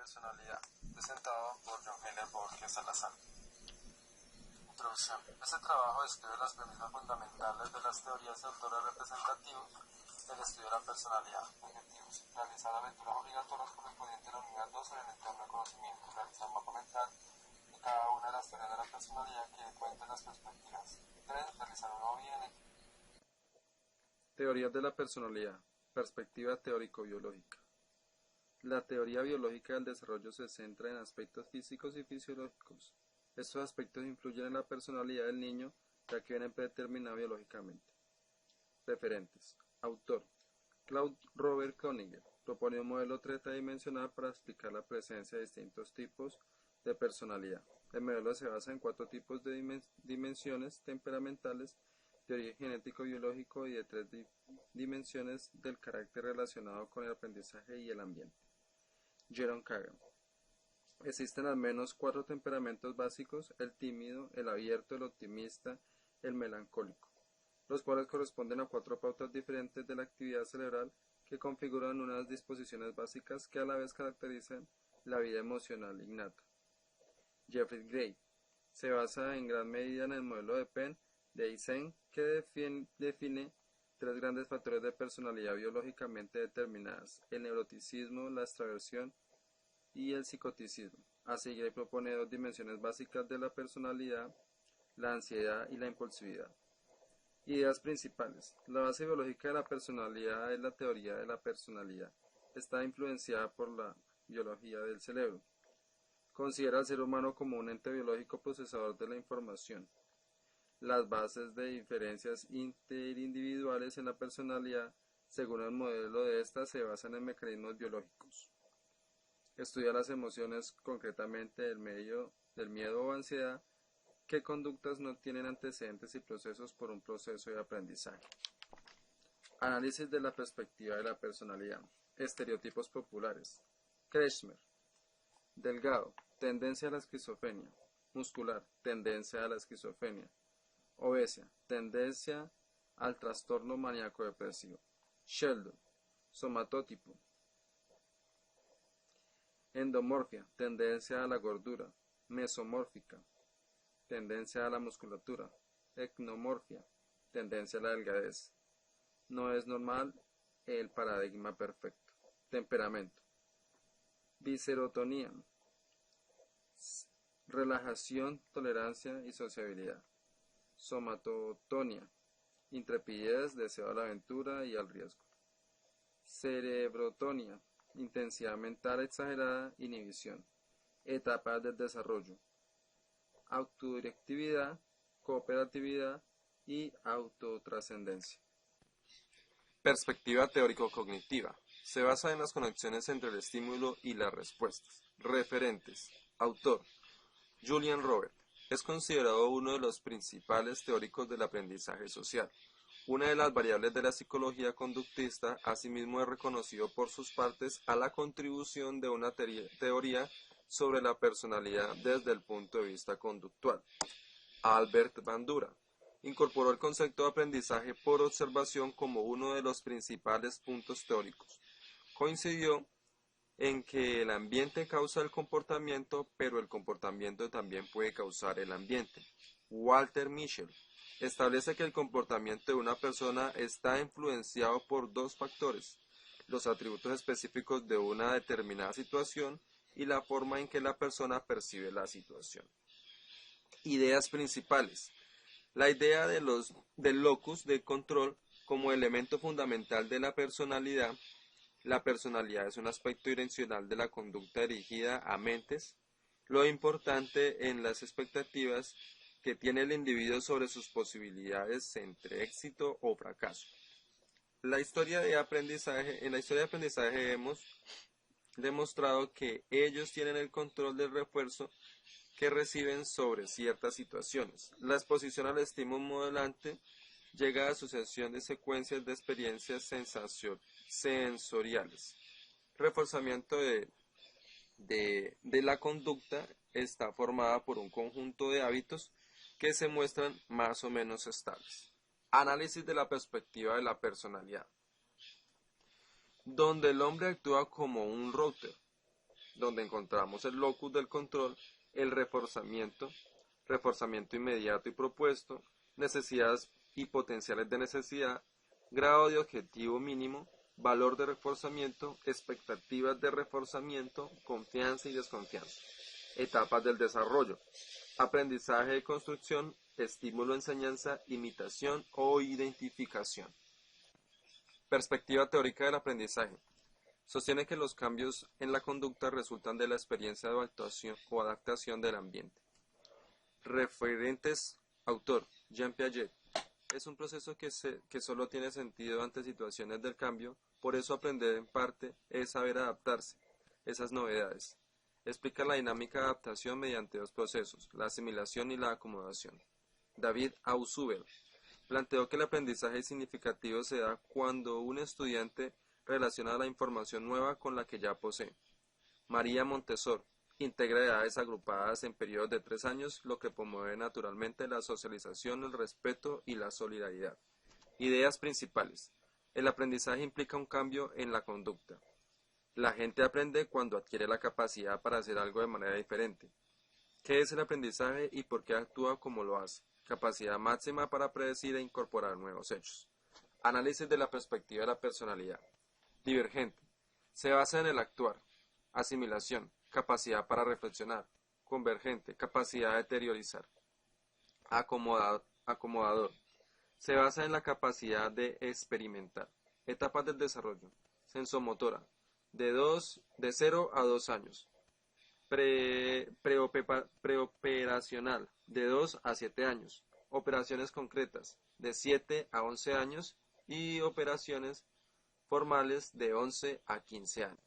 personalidad, presentado por John Heller Borges Salazar. Introducción. Este trabajo describe las premisas fundamentales de las teorías de autores representativos del estudio de la personalidad. Objetivos: realizar aventuras obligatorias correspondientes a la unidad 2 en el entorno de conocimiento, realizar un mapa mental de cada una de las teorías de la personalidad que cuenten las perspectivas. 3. Realizar una OVI en el... Teorías de la personalidad. Perspectiva teórico-biológica. La teoría biológica del desarrollo se centra en aspectos físicos y fisiológicos. Estos aspectos influyen en la personalidad del niño, ya que vienen predeterminados biológicamente. Referentes. Autor: Claude Robert Koeniger. Propone un modelo tridimensional para explicar la presencia de distintos tipos de personalidad. El modelo se basa en 4 tipos de dimensiones temperamentales, de origen genético biológico y de 3 dimensiones del carácter relacionado con el aprendizaje y el ambiente. Jerome Kagan. Existen al menos 4 temperamentos básicos: el tímido, el abierto, el optimista, el melancólico, los cuales corresponden a 4 pautas diferentes de la actividad cerebral que configuran unas disposiciones básicas que a la vez caracterizan la vida emocional innata. Jeffrey Gray se basa en gran medida en el modelo de Penn de Eysenck, que define 3 grandes factores de personalidad biológicamente determinadas: el neuroticismo, la extraversión y el psicoticismo. Así, Gray propone 2 dimensiones básicas de la personalidad: la ansiedad y la impulsividad. Ideas principales. La base biológica de la personalidad es la teoría de la personalidad. Está influenciada por la biología del cerebro. Considera al ser humano como un ente biológico procesador de la información. Las bases de diferencias interindividuales en la personalidad, según el modelo de esta, se basan en mecanismos biológicos. Estudia las emociones, concretamente del miedo o ansiedad, qué conductas no tienen antecedentes y procesos por un proceso de aprendizaje. Análisis de la perspectiva de la personalidad. Estereotipos populares. Kretschmer. Delgado, tendencia a la esquizofrenia. Muscular, tendencia a la esquizofrenia. Obesia, tendencia al trastorno maníaco-depresivo. Sheldon, somatotipo. Endomorfia, tendencia a la gordura. Mesomórfica, tendencia a la musculatura. Ecnomorfia, tendencia a la delgadez. No es normal el paradigma perfecto. Temperamento. Biserotonía, relajación, tolerancia y sociabilidad. Somatotonia, intrepidez, deseo a la aventura y al riesgo. Cerebrotonia, intensidad mental exagerada, inhibición. Etapas del desarrollo. Autodirectividad, cooperatividad y autotrascendencia. Perspectiva teórico-cognitiva. Se basa en las conexiones entre el estímulo y las respuestas. Referentes. Autor: Julian Robert. Es considerado uno de los principales teóricos del aprendizaje social. Una de las variables de la psicología conductista, asimismo es reconocido por sus partes a la contribución de una teoría sobre la personalidad desde el punto de vista conductual. Albert Bandura incorporó el concepto de aprendizaje por observación como uno de los principales puntos teóricos. Coincidió en que el ambiente causa el comportamiento, pero el comportamiento también puede causar el ambiente. Walter Mischel establece que el comportamiento de una persona está influenciado por 2 factores: los atributos específicos de una determinada situación y la forma en que la persona percibe la situación. Ideas principales. La idea del locus de control como elemento fundamental de la personalidad. La personalidad es un aspecto direccional de la conducta dirigida a mentes. Lo importante en las expectativas que tiene el individuo sobre sus posibilidades entre éxito o fracaso. En la historia de aprendizaje hemos demostrado que ellos tienen el control del refuerzo que reciben sobre ciertas situaciones. La exposición al estímulo modelante llega a sucesión de secuencias de experiencias sensoriales. Reforzamiento de la conducta está formada por un conjunto de hábitos que se muestran más o menos estables. Análisis de la perspectiva de la personalidad, donde el hombre actúa como un router donde encontramos el locus del control, el reforzamiento inmediato y propuesto, necesidades y potenciales de necesidad, grado de objetivo mínimo, valor de reforzamiento, expectativas de reforzamiento, confianza y desconfianza. Etapas del desarrollo: aprendizaje y construcción, estímulo, enseñanza, imitación o identificación. Perspectiva teórica del aprendizaje. Sostiene que los cambios en la conducta resultan de la experiencia de actuación o adaptación del ambiente. Referentes. Autor: Jean Piaget. Es un proceso que solo tiene sentido ante situaciones del cambio, por eso aprender en parte es saber adaptarse a esas novedades. Explica la dinámica de adaptación mediante dos procesos, la asimilación y la acomodación. David Ausubel planteó que el aprendizaje significativo se da cuando un estudiante relaciona la información nueva con la que ya posee. María Montessori integra edades agrupadas en periodos de 3 años, lo que promueve naturalmente la socialización, el respeto y la solidaridad. Ideas principales. El aprendizaje implica un cambio en la conducta. La gente aprende cuando adquiere la capacidad para hacer algo de manera diferente. ¿Qué es el aprendizaje y por qué actúa como lo hace? Capacidad máxima para predecir e incorporar nuevos hechos. Análisis de la perspectiva de la personalidad. Divergente. Se basa en el actuar. Asimilación. Capacidad para reflexionar. Convergente. Capacidad de teorizar. Acomodador. Se basa en la capacidad de experimentar. Etapas del desarrollo. Sensomotora. De 0 a 2 años. Preoperacional. De 2 a 7 años. Operaciones concretas. De 7 a 11 años. Y operaciones formales de 11 a 15 años.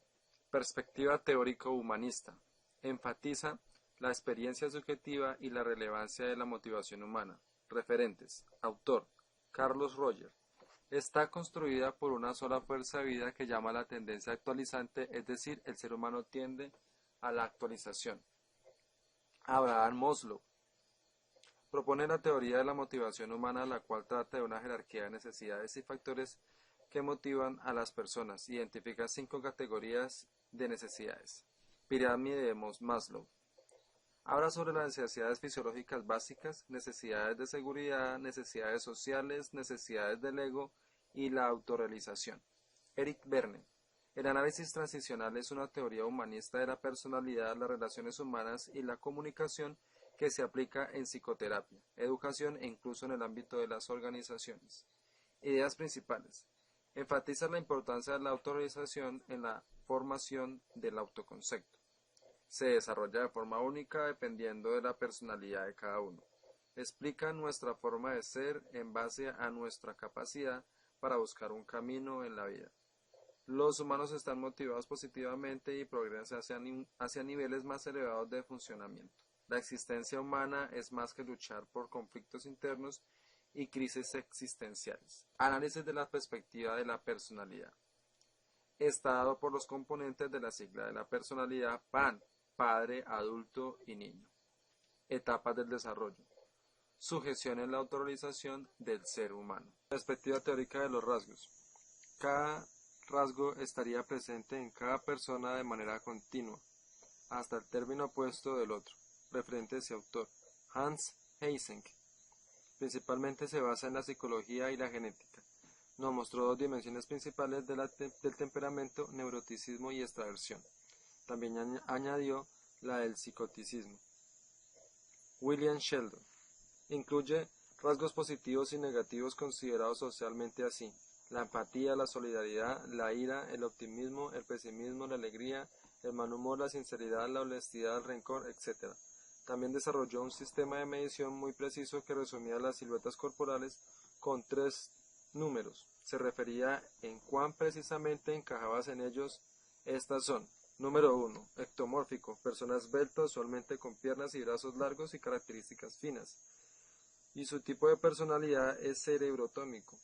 Perspectiva teórico-humanista. Enfatiza la experiencia subjetiva y la relevancia de la motivación humana. Referentes. Autor: Carlos Roger. Está construida por una sola fuerza de vida que llama la tendencia actualizante, es decir, el ser humano tiende a la actualización. Abraham Maslow propone la teoría de la motivación humana, la cual trata de una jerarquía de necesidades y factores que motivan a las personas. Identifica 5 categorías de necesidades. Pirámide de Maslow. Habla sobre las necesidades fisiológicas básicas, necesidades de seguridad, necesidades sociales, necesidades del ego y la autorrealización. Eric Berne. El análisis transicional es una teoría humanista de la personalidad, las relaciones humanas y la comunicación que se aplica en psicoterapia, educación e incluso en el ámbito de las organizaciones. Ideas principales. Enfatiza la importancia de la autorrealización en la formación del autoconcepto. Se desarrolla de forma única dependiendo de la personalidad de cada uno. Explica nuestra forma de ser en base a nuestra capacidad para buscar un camino en la vida. Los humanos están motivados positivamente y progresan hacia niveles más elevados de funcionamiento. La existencia humana es más que luchar por conflictos internos y crisis existenciales. Análisis de la perspectiva de la personalidad. Está dado por los componentes de la sigla de la personalidad PAN, padre, adulto y niño. Etapas del desarrollo. Sujeción en la autorrealización del ser humano. Perspectiva teórica de los rasgos. Cada rasgo estaría presente en cada persona de manera continua, hasta el término opuesto del otro. Referentes y autor: Hans Eysenck. Principalmente se basa en la psicología y la genética. Nos mostró 2 dimensiones principales del temperamento: neuroticismo y extraversión. También añadió la del psicoticismo. William Sheldon. Incluye rasgos positivos y negativos considerados socialmente así: la empatía, la solidaridad, la ira, el optimismo, el pesimismo, la alegría, el mal humor, la sinceridad, la honestidad, el rencor, etc. También desarrolló un sistema de medición muy preciso que resumía las siluetas corporales con 3 números. Se refería en cuán precisamente encajabas en ellos. Estas son: número 1, ectomórfico, persona esbelta, usualmente con piernas y brazos largos y características finas. Y su tipo de personalidad es cerebrotómico,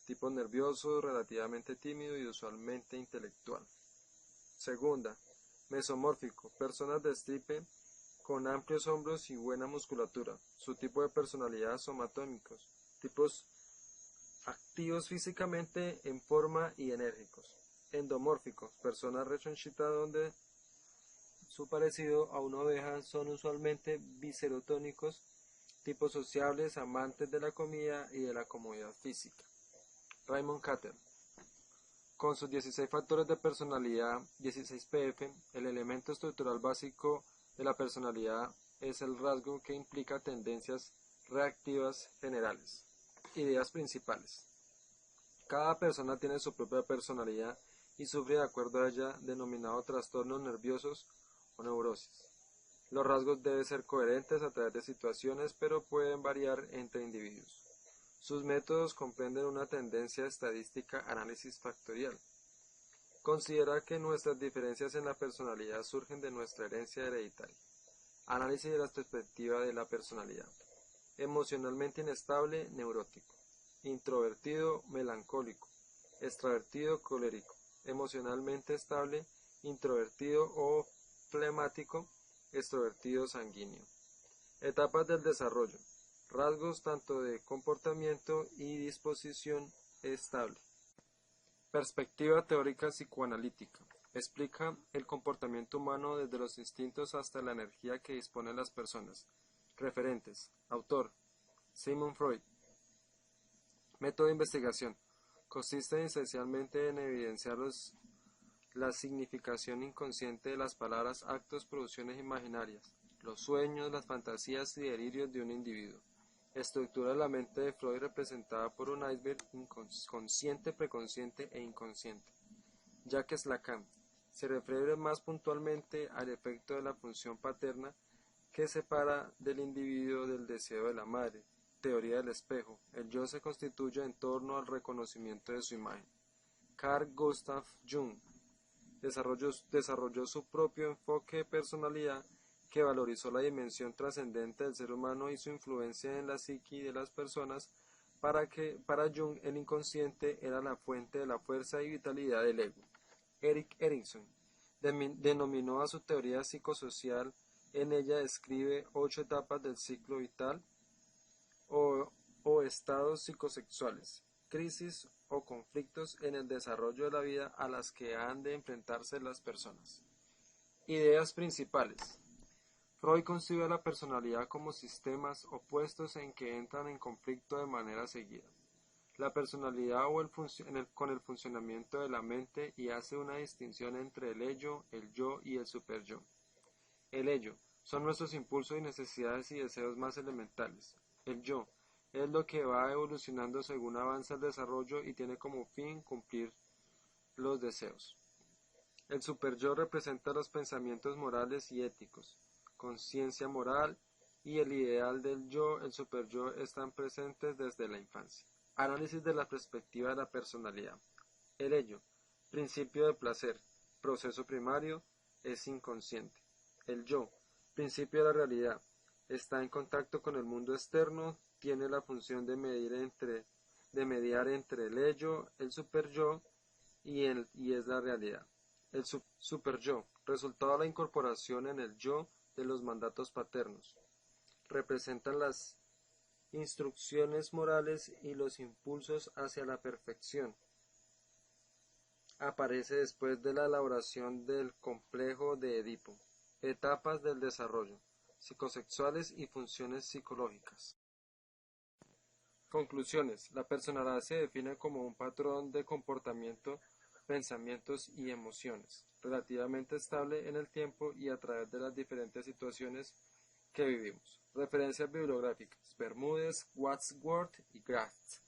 tipo nervioso, relativamente tímido y usualmente intelectual. Segunda, mesomórfico, personas de estirpe con amplios hombros y buena musculatura. Su tipo de personalidad: somatómicos, tipos activos físicamente, en forma y enérgicos. Endomórficos, personas rechonchitas su parecido a una oveja son usualmente viscerotónicos, tipos sociables, amantes de la comida y de la comodidad física. Raymond Carter. Con sus 16 factores de personalidad, 16 PF, el elemento estructural básico de la personalidad es el rasgo que implica tendencias reactivas generales. Ideas principales. Cada persona tiene su propia personalidad y sufre de acuerdo a ella, denominado trastornos nerviosos o neurosis. Los rasgos deben ser coherentes a través de situaciones, pero pueden variar entre individuos. Sus métodos comprenden una tendencia estadística análisis factorial. Considera que nuestras diferencias en la personalidad surgen de nuestra herencia hereditaria. Análisis de la perspectiva de la personalidad. Emocionalmente inestable, neurótico. Introvertido, melancólico. Extravertido, colérico. Emocionalmente estable, introvertido o flemático. Extrovertido, sanguíneo. Etapas del desarrollo. Rasgos tanto de comportamiento y disposición estable. Perspectiva teórica psicoanalítica. Explica el comportamiento humano desde los instintos hasta la energía que disponen las personas. Referentes. Autor. Sigmund Freud. Método de investigación. Consiste esencialmente en evidenciar la significación inconsciente de las palabras, actos, producciones imaginarias, los sueños, las fantasías y delirios de un individuo. Estructura de la mente de Freud representada por un iceberg consciente, preconsciente e inconsciente. Jacques Lacan se refiere más puntualmente al efecto de la función paterna que separa del individuo del deseo de la madre. Teoría del espejo. El yo se constituye en torno al reconocimiento de su imagen. Carl Gustav Jung desarrolló su propio enfoque de personalidad que valorizó la dimensión trascendente del ser humano y su influencia en la psique de las personas. Para Jung el inconsciente era la fuente de la fuerza y vitalidad del ego. Erik Erikson denominó a su teoría psicosocial. En ella describe 8 etapas del ciclo vital o estados psicosexuales, crisis o conflictos en el desarrollo de la vida a las que han de enfrentarse las personas. Ideas principales. Freud concibe la personalidad como sistemas opuestos en que entran en conflicto de manera seguida. La personalidad con el funcionamiento de la mente y hace una distinción entre el ello, el yo y el superyo. El ello son nuestros impulsos y necesidades y deseos más elementales. El yo es lo que va evolucionando según avanza el desarrollo y tiene como fin cumplir los deseos. El superyo representa los pensamientos morales y éticos, conciencia moral y el ideal del yo, el superyo están presentes desde la infancia. Análisis de la perspectiva de la personalidad. El ello, principio de placer, proceso primario, es inconsciente. El yo, principio de la realidad, está en contacto con el mundo externo, tiene la función de mediar entre el ello, el superyo y es la realidad. El superyo, resultado de la incorporación en el yo de los mandatos paternos, representan las instrucciones morales y los impulsos hacia la perfección. Aparece después de la elaboración del complejo de Edipo. Etapas del desarrollo, psicosexuales y funciones psicológicas. Conclusiones. La personalidad se define como un patrón de comportamiento, pensamientos y emociones, relativamente estable en el tiempo y a través de las diferentes situaciones que vivimos. Referencias bibliográficas: Bermúdez, Wadsworth y Graft.